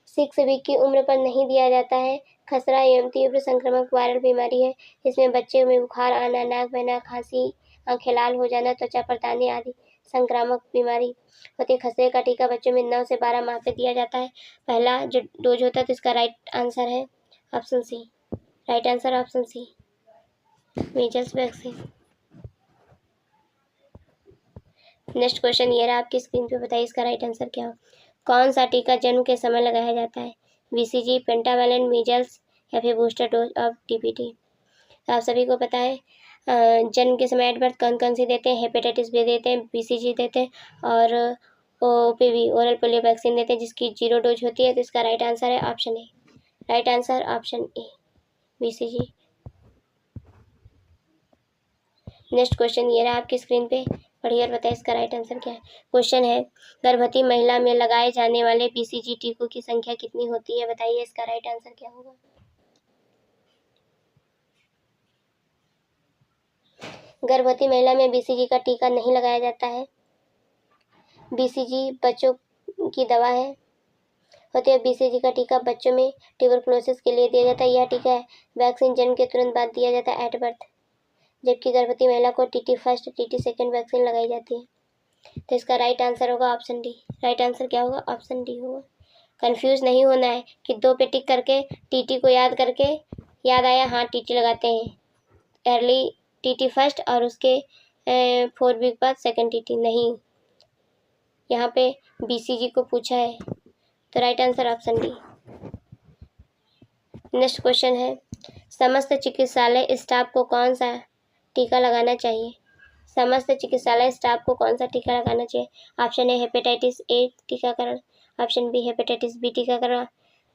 6 वीक की उम्र पर नहीं दिया जाता है। खसरा एवं तीव्र संक्रामक वायरल बीमारी है। इसमें बच्चे में बुखार आना, नाक बहना, खांसी, आंखें लाल हो जाना, त्वचा पर दाने आदि संक्रामक बीमारी होती है। खसरे का टीका बच्चों में 9 से 12 माह पे दिया जाता है। पहला जो डोज होता है, तो इसका राइट आंसर है option C. Right answer option C, measles vaccine. Next question ये रहा आपकी स्क्रीन पे, बताइए इसका राइट आंसर क्या हो। कौन सा टीका जन्म के समय लगाया जाता है? BCG, पेंटावैलेंट, मीजल्स या फिर बूस्टर डोज ऑफ DPT? तो आप सभी को पता है जन्म के समय एट बर्थ कौन कौन सी देते हैं? हेपेटाइटिस बी देते हैं, BCG देते हैं और OPV, ओरल पोलियो वैक्सीन देते हैं, जिसकी 0 डोज होती है। तो इसका राइट आंसर है option A. Right answer option A, BCG। Next question ये रहा आपकी स्क्रीन पे, पढ़िए और बताइए इसका राइट आंसर क्या है। क्वेश्चन है, गर्भवती महिला में लगाए जाने वाले BCG टीकों की संख्या कितनी होती है? बताइए इसका राइट आंसर क्या होगा। गर्भवती महिला में BCG का टीका नहीं लगाया जाता है। BCG बच्चों की दवा है होती है। BCG का टीका बच्चों में ट्यूबरकुलोसिस के लिए दिया जाता है। यह टीका वैक्सीन जन्म के तुरंत बाद दिया जाता है एट बर्थ, जबकि गर्भवती महिला को TT first, TT second vaccine लगाई जाती है। तो इसका राइट आंसर होगा ऑप्शन डी। राइट आंसर क्या होगा? ऑप्शन डी होगा। कंफ्यूज नहीं होना है कि 2 पे टिक करके TT को याद करके याद आया हाँ TT लगाते हैं, अर्ली TT फर्स्ट और उसके 4 वीक बाद सेकेंड TT। नहीं, यहाँ पे BCG को पूछा है, तो right answer option D. Next question है, समस्त चिकित्सालय स्टाफ को कौन सा टीका लगाना चाहिए? समस्त चिकित्सालय स्टाफ को कौन सा टीका लगाना चाहिए? ऑप्शन ए हेपेटाइटिस ए टीकाकरण, ऑप्शन बी हेपेटाइटिस बी टीकाकरण,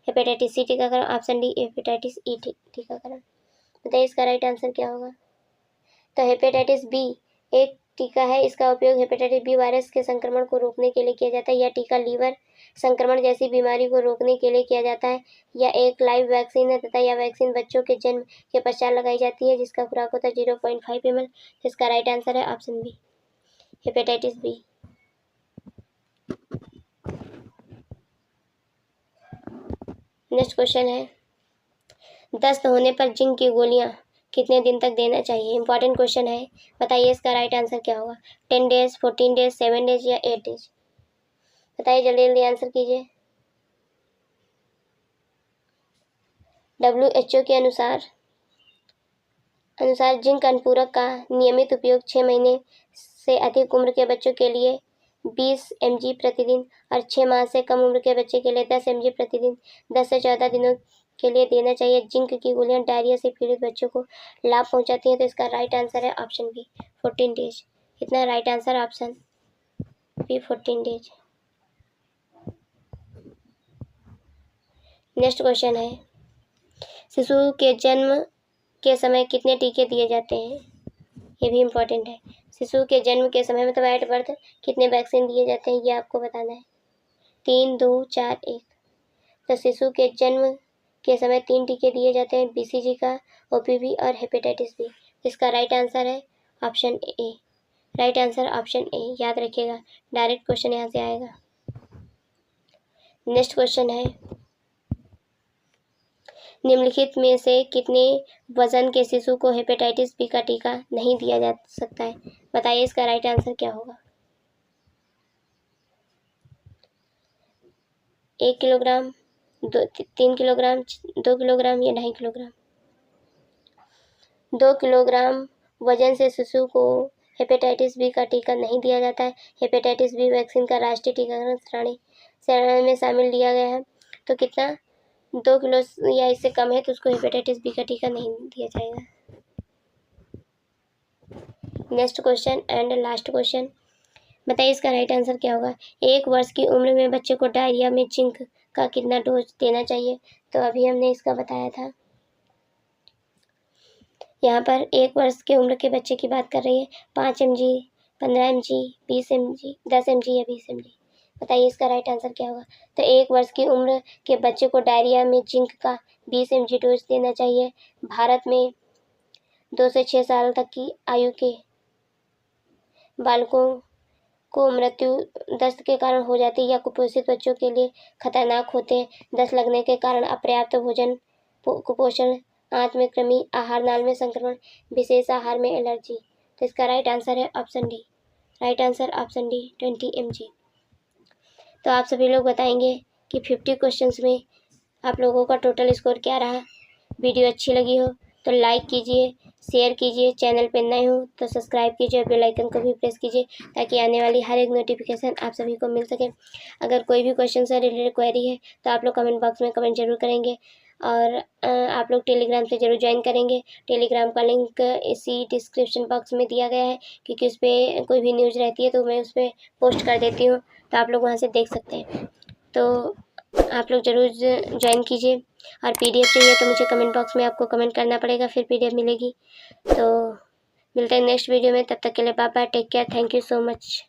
हेपेटाइटिस सी टीकाकरण, ऑप्शन डी हेपेटाइटिस ई टीकाकरण। बताइए इसका राइट आंसर क्या होगा। तो हेपेटाइटिस बी एक टीका है। इसका उपयोग हेपेटाइटिस बी वायरस के संक्रमण को रोकने के लिए किया जाता है। यह टीका लीवर संक्रमण जैसी बीमारी को रोकने के लिए किया जाता है। यह एक लाइव वैक्सीन है तथा यह वैक्सीन बच्चों के जन्म के पश्चात लगाई जाती है, जिसका खुराक होता है 0.5 ml। इसका राइट आंसर है option B, hepatitis B. Next question है, दस्त होने पर जिंक की गोलियां कितने दिन तक देना चाहिए? इंपॉर्टेंट क्वेश्चन है, बताइए इसका राइट आंसर क्या होगा। 10 डेज, 14 डेज, 7 डेज या 8 डेज? बताइए जल्दी जल्दी आंसर कीजिए। WHO के अनुसार जिंक अनुपूरक का नियमित उपयोग 6 महीने से अधिक उम्र के बच्चों के लिए 20 mg प्रतिदिन और 6 माह से कम उम्र के बच्चे के लिए 10 mg प्रतिदिन 10 से 14 दिनों के लिए देना चाहिए। जिंक की गोलियां डायरिया से पीड़ित बच्चों को लाभ पहुंचाती हैं। तो इसका राइट आंसर है ऑप्शन बी, 14 डेज। कितना right answer option B, 14 days. Next question है, शिशु के जन्म के समय कितने टीके दिए जाते हैं? ये भी इम्पोर्टेंट है। शिशु के जन्म के समय मतलब एट बर्थ कितने वैक्सीन दिए जाते हैं, ये आपको बताना है। 3, 2, 4, 1। तो शिशु के जन्म के समय 3 टीके दिए जाते हैं, BCG का, OPV और हेपेटाइटिस बी। इसका राइट आंसर है option A. Right answer option ए, याद रखिएगा, डायरेक्ट क्वेश्चन यहाँ से आएगा। नेक्स्ट क्वेश्चन है, निम्नलिखित में से कितने वजन के शिशु को हेपेटाइटिस बी का टीका नहीं दिया जा सकता है? बताइए इसका राइट आंसर क्या होगा। 1 किलोग्राम, 3 किलोग्राम, 2 किलोग्राम या 2.5 किलोग्राम? 2 किलोग्राम वजन से शिशु को हेपेटाइटिस बी का टीका नहीं दिया जाता है। हेपेटाइटिस बी वैक्सीन का राष्ट्रीय टीकाकरण श्रेणी में शामिल लिया गया है। तो कितना, 2 किलो या इससे कम है तो उसको हेपेटाइटिस बी का टीका नहीं दिया जाएगा। Next question and last question, बताइए इसका राइट आंसर क्या होगा। 1 वर्ष की उम्र में बच्चे को डायरिया में जिंक का कितना डोज देना चाहिए? तो अभी हमने इसका बताया था। यहाँ पर 1 वर्ष के उम्र के बच्चे की बात कर रही है। 5 mg, 15 mg, 20 mg, 10 mg या 20 mg? बताइए इसका राइट आंसर क्या होगा। तो 1 वर्ष की उम्र के बच्चे को डायरिया में जिंक का 20 mg डोज देना चाहिए। भारत में 2 से 6 साल तक की आयु के बालकों को मृत्यु दस्त के कारण हो जाती है या कुपोषित बच्चों के लिए खतरनाक होते हैं। दस्त लगने के कारण अपर्याप्त भोजन, कुपोषण, आंत में कृमि, आहार नाल में संक्रमण, विशेष आहार में एलर्जी। तो इसका राइट आंसर है option D. Right answer option D 20 mg। तो आप सभी लोग बताएंगे कि 50 क्वेश्चंस में आप लोगों का टोटल स्कोर क्या रहा। वीडियो अच्छी लगी हो तो लाइक कीजिए, शेयर कीजिए, चैनल पर नए हो तो सब्सक्राइब कीजिए, बेल आइकन को भी प्रेस कीजिए ताकि आने वाली हर एक नोटिफिकेशन आप सभी को मिल सके। अगर कोई भी क्वेश्चन से रिलेटेड क्वेरी है तो आप लोग कमेंट बॉक्स में कमेंट जरूर करेंगे और आप लोग टेलीग्राम से ज़रूर ज्वाइन करेंगे। टेलीग्राम का लिंक इसी डिस्क्रिप्शन बॉक्स में दिया गया है, क्योंकि उस पर कोई भी न्यूज़ रहती है तो मैं उस पर पोस्ट कर देती हूँ, तो आप लोग वहाँ से देख सकते हैं। तो आप लोग ज़रूर ज्वाइन कीजिए। और PDF चाहिए तो मुझे कमेंट बॉक्स में आपको कमेंट करना पड़ेगा, फिर PDF मिलेगी। तो मिलते हैं नेक्स्ट वीडियो में, तब तक के लिए bye bye, take care, thank you so much.